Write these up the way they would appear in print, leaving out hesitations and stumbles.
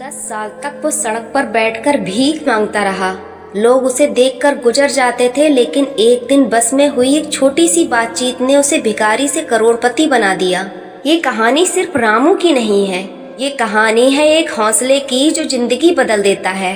10 साल तक वो सड़क पर बैठकर भीख मांगता रहा। लोग उसे देखकर गुजर जाते थे, लेकिन एक दिन बस में हुई एक छोटी सी बातचीत ने उसे भिखारी से करोड़पति बना दिया। ये कहानी सिर्फ रामू की नहीं है, ये कहानी है एक हौसले की जो जिंदगी बदल देता है।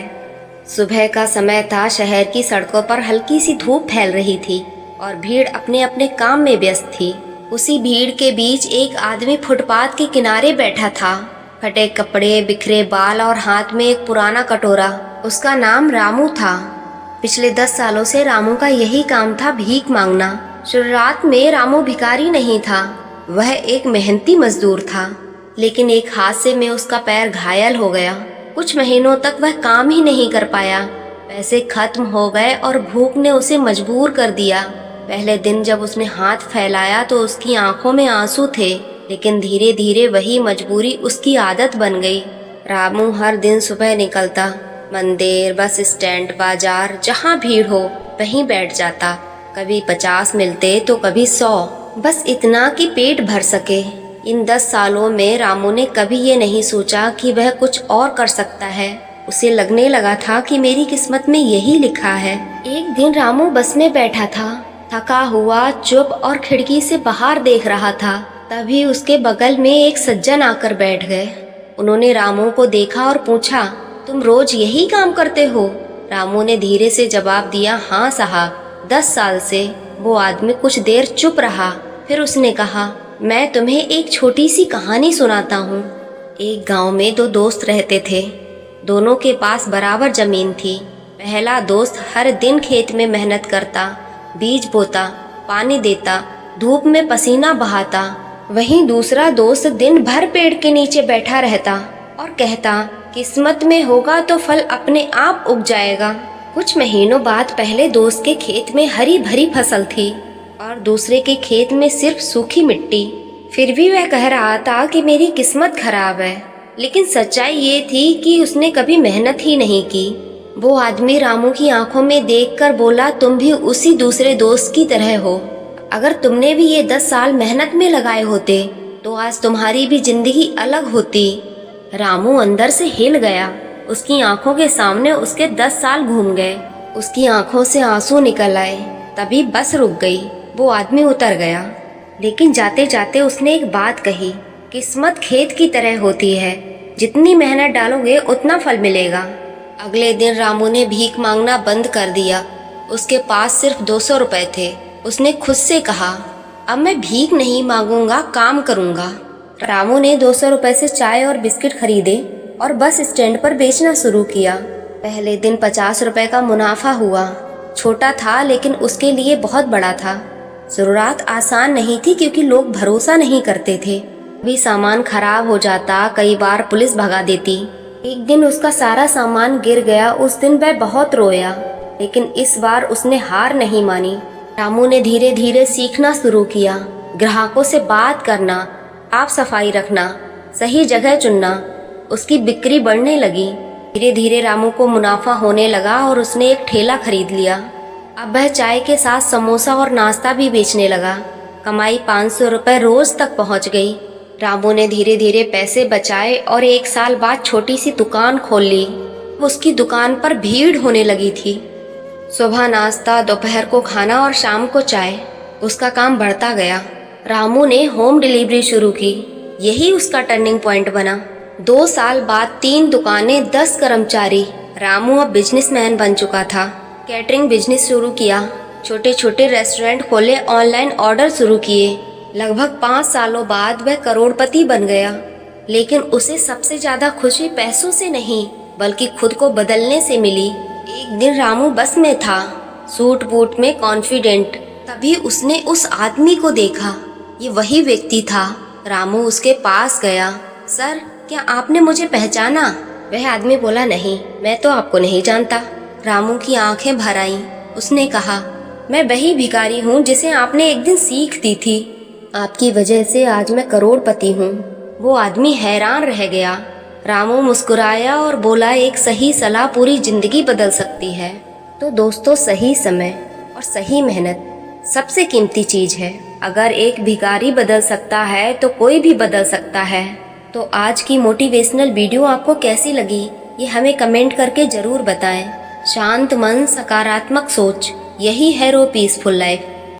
सुबह का समय था। शहर की सड़कों पर हल्की सी धूप फैल रही थी और भीड़ अपने अपने काम में व्यस्त थी। उसी भीड़ के बीच एक आदमी फुटपाथ के किनारे बैठा था, फटे कपड़े, बिखरे बाल और हाथ में एक पुराना कटोरा। उसका नाम रामू था। पिछले 10 सालों से रामू का यही काम था, भीख मांगना। शुरुआत में रामू भिखारी नहीं था, वह एक मेहनती मजदूर था। लेकिन एक हादसे में उसका पैर घायल हो गया। कुछ महीनों तक वह काम ही नहीं कर पाया। पैसे खत्म हो गए और भूख ने उसे मजबूर कर दिया। पहले दिन जब उसने हाथ फैलाया तो उसकी आंखों में आंसू थे, लेकिन धीरे धीरे वही मजबूरी उसकी आदत बन गई। रामू हर दिन सुबह निकलता, मंदिर, बस स्टैंड, बाजार, जहाँ भीड़ हो वहीं बैठ जाता। कभी 50 मिलते तो कभी 100, बस इतना कि पेट भर सके। इन 10 सालों में रामू ने कभी ये नहीं सोचा कि वह कुछ और कर सकता है। उसे लगने लगा था कि मेरी किस्मत में यही लिखा है। एक दिन रामू बस में बैठा था, थका हुआ, चुप और खिड़की से बाहर देख रहा था। तभी उसके बगल में एक सज्जन आकर बैठ गए। उन्होंने रामू को देखा और पूछा, तुम रोज यही काम करते हो? रामू ने धीरे से जवाब दिया, हाँ साहब, 10 साल से। वो आदमी कुछ देर चुप रहा, फिर उसने कहा, मैं तुम्हें एक छोटी सी कहानी सुनाता हूँ। एक गांव में 2 दोस्त रहते थे। दोनों के पास बराबर जमीन थी। पहला दोस्त हर दिन खेत में मेहनत करता, बीज बोता, पानी देता, धूप में पसीना बहाता। वहीं दूसरा दोस्त दिन भर पेड़ के नीचे बैठा रहता और कहता, किस्मत में होगा तो फल अपने आप उग जाएगा। कुछ महीनों बाद पहले दोस्त के खेत में हरी भरी फसल थी और दूसरे के खेत में सिर्फ सूखी मिट्टी। फिर भी वह कह रहा था कि मेरी किस्मत खराब है, लेकिन सच्चाई ये थी कि उसने कभी मेहनत ही नहीं की। वो आदमी रामू की आंखों में देखकर बोला, तुम भी उसी दूसरे दोस्त की तरह हो। अगर तुमने भी ये 10 साल मेहनत में लगाए होते तो आज तुम्हारी भी जिंदगी अलग होती। रामू अंदर से हिल गया। उसकी आंखों के सामने उसके 10 साल घूम गए। उसकी आंखों से आंसू निकल आए। तभी बस रुक गई। वो आदमी उतर गया, लेकिन जाते जाते उसने एक बात कही, किस्मत खेत की तरह होती है, जितनी मेहनत डालोगे उतना फल मिलेगा। अगले दिन रामू ने भीख मांगना बंद कर दिया। उसके पास सिर्फ 200 रुपए थे। उसने खुद से कहा, अब मैं भीख नहीं मांगूंगा, काम करूंगा। रामू ने 200 रुपए से चाय और बिस्किट खरीदे और बस स्टैंड पर बेचना शुरू किया। पहले दिन 50 रुपए का मुनाफा हुआ। छोटा था लेकिन उसके लिए बहुत बड़ा था। शुरुआत आसान नहीं थी क्योंकि लोग भरोसा नहीं करते थे। कभी सामान खराब हो जाता, कई बार पुलिस भगा देती। एक दिन उसका सारा सामान गिर गया। उस दिन वह बहुत रोया, लेकिन इस बार उसने हार नहीं मानी। रामू ने धीरे धीरे सीखना शुरू किया, ग्राहकों से बात करना, साफ सफाई रखना, सही जगह चुनना। उसकी बिक्री बढ़ने लगी। धीरे धीरे रामू को मुनाफा होने लगा और उसने एक ठेला खरीद लिया। अब वह चाय के साथ समोसा और नाश्ता भी बेचने लगा। कमाई 500 रुपए रोज तक पहुंच गई। रामू ने धीरे धीरे पैसे बचाए और 1 साल बाद छोटी सी दुकान खोल ली। उसकी दुकान पर भीड़ होने लगी थी। सुबह नाश्ता, दोपहर को खाना और शाम को चाय। उसका काम बढ़ता गया। रामू ने होम डिलीवरी शुरू की। यही उसका टर्निंग पॉइंट बना। 2 साल बाद 3 दुकानें, 10 कर्मचारी। रामू अब बिजनेसमैन बन चुका था। कैटरिंग बिजनेस शुरू किया, छोटे छोटे रेस्टोरेंट खोले, ऑनलाइन ऑर्डर शुरू किए। लगभग 5 सालों बाद वह करोड़पति बन गया। लेकिन उसे सबसे ज्यादा खुशी पैसों से नहीं, बल्कि खुद को बदलने से मिली। एक दिन रामू बस में था, सूट बूट में कॉन्फिडेंट। तभी उसने उस आदमी को देखा। ये वही व्यक्ति था। रामू उसके पास गया। सर, क्या आपने मुझे पहचाना? वह आदमी बोला, नहीं, मैं तो आपको नहीं जानता। रामू की आंखें भर आईं। उसने कहा, मैं वही भिखारी हूँ जिसे आपने एक दिन सीख दी थी। आपकी वजह से आज मैं करोड़पति हूँ। वो आदमी हैरान रह गया। रामू मुस्कुराया और बोला, एक सही सलाह पूरी जिंदगी बदल सकती है। तो दोस्तों, सही समय और सही मेहनत सबसे कीमती चीज है। अगर एक भिखारी बदल सकता है तो कोई भी बदल सकता है। तो आज की मोटिवेशनल वीडियो आपको कैसी लगी ये हमें कमेंट करके ज़रूर बताएं। शांत मन, सकारात्मक सोच, यही है रो पीसफुल लाइफ।